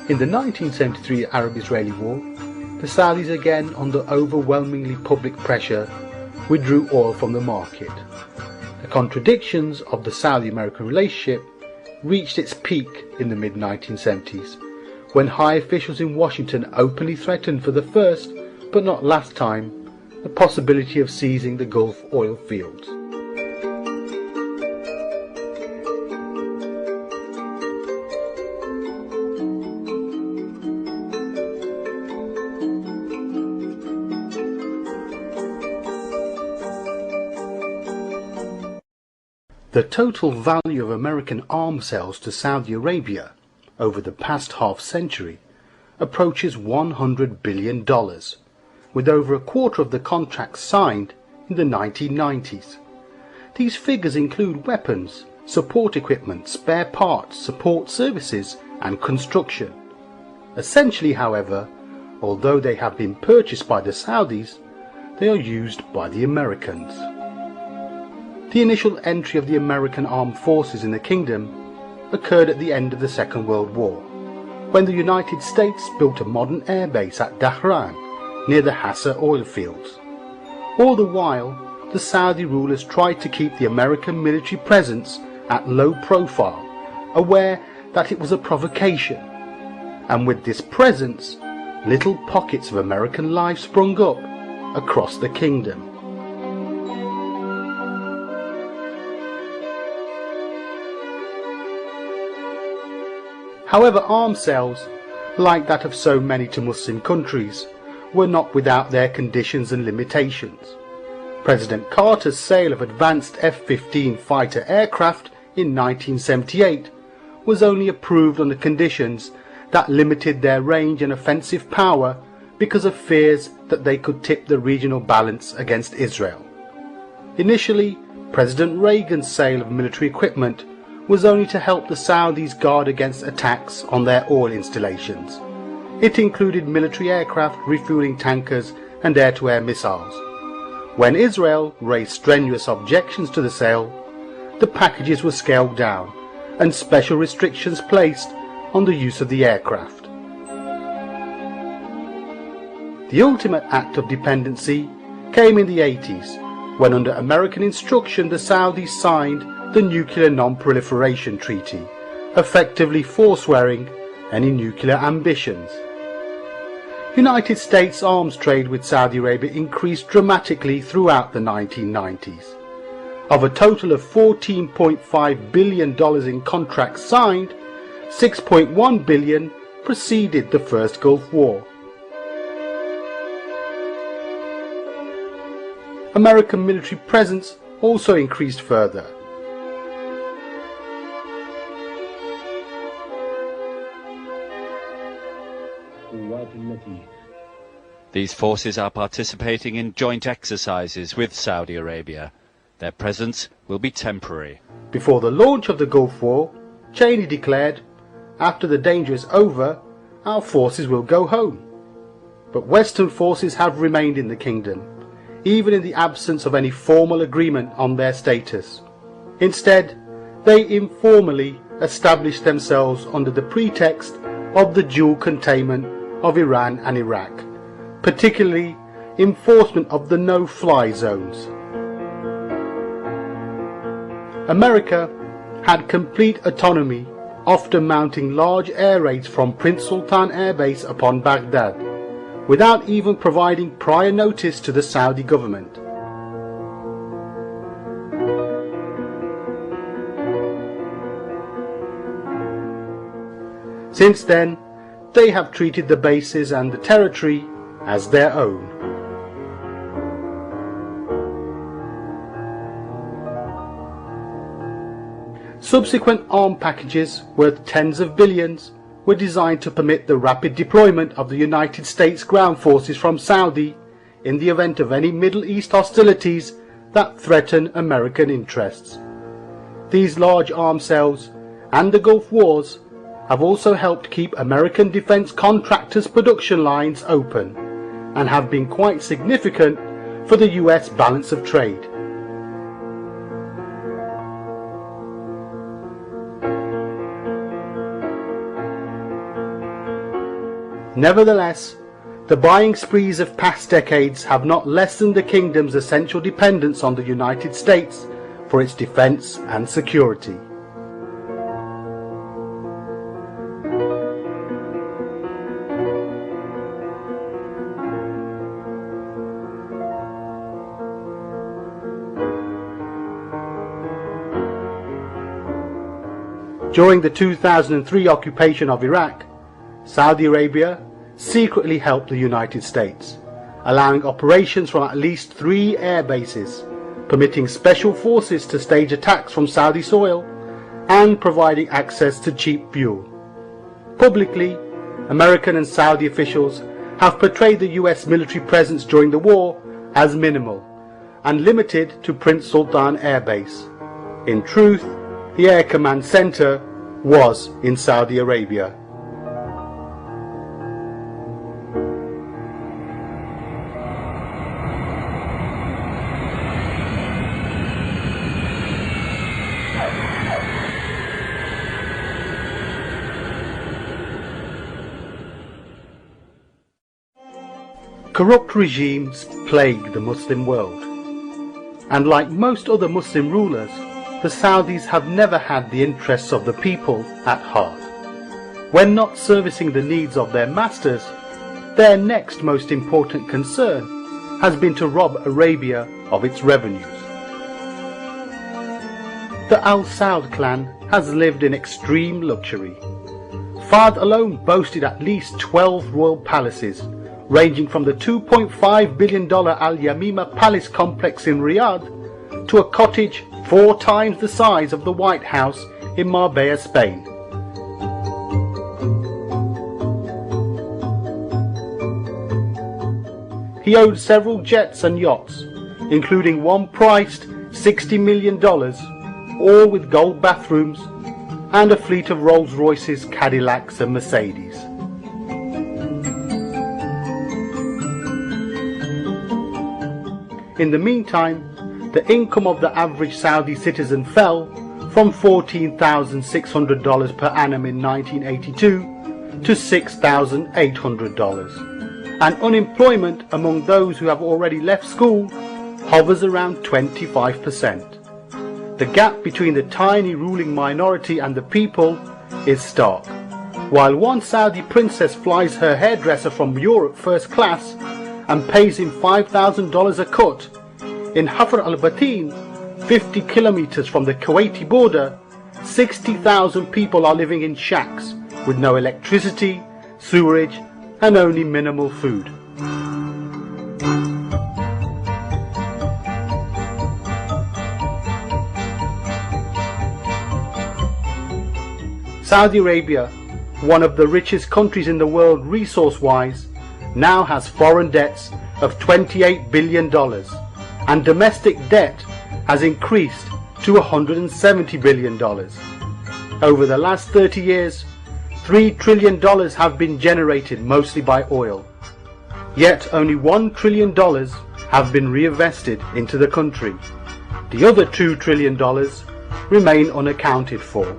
In the 1973 Arab-Israeli War, the Saudis, again under overwhelmingly public pressure, withdrew oil from the market. The contradictions of the Saudi-American relationship reached its peak in the mid-1970s, when high officials in Washington openly threatened for the first, but not last time, the possibility of seizing the Gulf oil fields. The total value of American arms sales to Saudi Arabia over the past half-century approaches $100 billion, with over a quarter of the contracts signed in the 1990s. These figures include weapons, support equipment, spare parts, support services and construction. Essentially, however, although they have been purchased by the Saudis, they are used by the Americans. The initial entry of the American armed forces in the kingdom occurred at the end of the Second World War, when the United States built a modern airbase at Dhahran, near the Hassa oil fields. All the while, the Saudi rulers tried to keep the American military presence at low profile, aware that it was a provocation. And with this presence, little pockets of American life sprung up across the kingdom. However, arms sales, like that of so many to Muslim countries, were not without their conditions and limitations. President Carter's sale of advanced F-15 fighter aircraft in 1978 was only approved on the conditions that limited their range and offensive power because of fears that they could tip the regional balance against Israel. Initially, President Reagan's sale of military equipment was only to help the Saudis guard against attacks on their oil installations. It included military aircraft, refueling tankers and air-to-air missiles. When Israel raised strenuous objections to the sale, the packages were scaled down and special restrictions placed on the use of the aircraft. The ultimate act of dependency came in the 80s, when under American instruction the Saudis signed the Nuclear Non-Proliferation Treaty, effectively forswearing any nuclear ambitions. United States arms trade with Saudi Arabia increased dramatically throughout the 1990s. Of a total of $14.5 billion in contracts signed, $6.1 billion preceded the First Gulf War. American military presence also increased further. These forces are participating in joint exercises with Saudi Arabia. Their presence will be temporary. Before the launch of the Gulf War, Cheney declared, "After the danger is over, our forces will go home." But Western forces have remained in the kingdom, even in the absence of any formal agreement on their status. Instead, they informally established themselves under the pretext of the dual containment of Iran and Iraq, particularly enforcement of the no-fly zones. America had complete autonomy, often mounting large air raids from Prince Sultan Air Base upon Baghdad, without even providing prior notice to the Saudi government. Since then, they have treated the bases and the territory as their own. Subsequent arm packages worth tens of billions were designed to permit the rapid deployment of the United States ground forces from Saudi in the event of any Middle East hostilities that threaten American interests. These large arms sales and the Gulf Wars have also helped keep American defense contractors' production lines open and have been quite significant for the US balance of trade. Nevertheless, the buying sprees of past decades have not lessened the kingdom's essential dependence on the United States for its defence and security. During the 2003 occupation of Iraq, Saudi Arabia secretly helped the United States, allowing operations from at least 3 air bases, permitting special forces to stage attacks from Saudi soil, and providing access to cheap fuel. Publicly, American and Saudi officials have portrayed the US military presence during the war as minimal and limited to Prince Sultan Air Base. In truth, the Air Command Center was in Saudi Arabia. Corrupt regimes plague the Muslim world, and like most other Muslim rulers, the Saudis have never had the interests of the people at heart. When not servicing the needs of their masters, their next most important concern has been to rob Arabia of its revenues. The Al-Saud clan has lived in extreme luxury. Fahd alone boasted at least 12 royal palaces, ranging from the $2.5 billion Al-Yamima Palace complex in Riyadh to a cottage 4 times the size of the White House in Marbella, Spain. He owned several jets and yachts, including one priced $60 million, all with gold bathrooms, and a fleet of Rolls-Royces, Cadillacs and Mercedes. In the meantime, the income of the average Saudi citizen fell from $14,600 per annum in 1982 to $6,800, and unemployment among those who have already left school hovers around 25%. The gap between the tiny ruling minority and the people is stark. While one Saudi princess flies her hairdresser from Europe first class and pays him $5,000 a cut, in Hafr al-Batin, 50 kilometres from the Kuwaiti border, 60,000 people are living in shacks with no electricity, sewerage and only minimal food. Saudi Arabia, one of the richest countries in the world resource-wise, now has foreign debts of $28 billion. And domestic debt has increased to $170 billion. Over the last 30 years, $3 trillion have been generated mostly by oil. Yet only $1 trillion have been reinvested into the country. The other $2 trillion remain unaccounted for.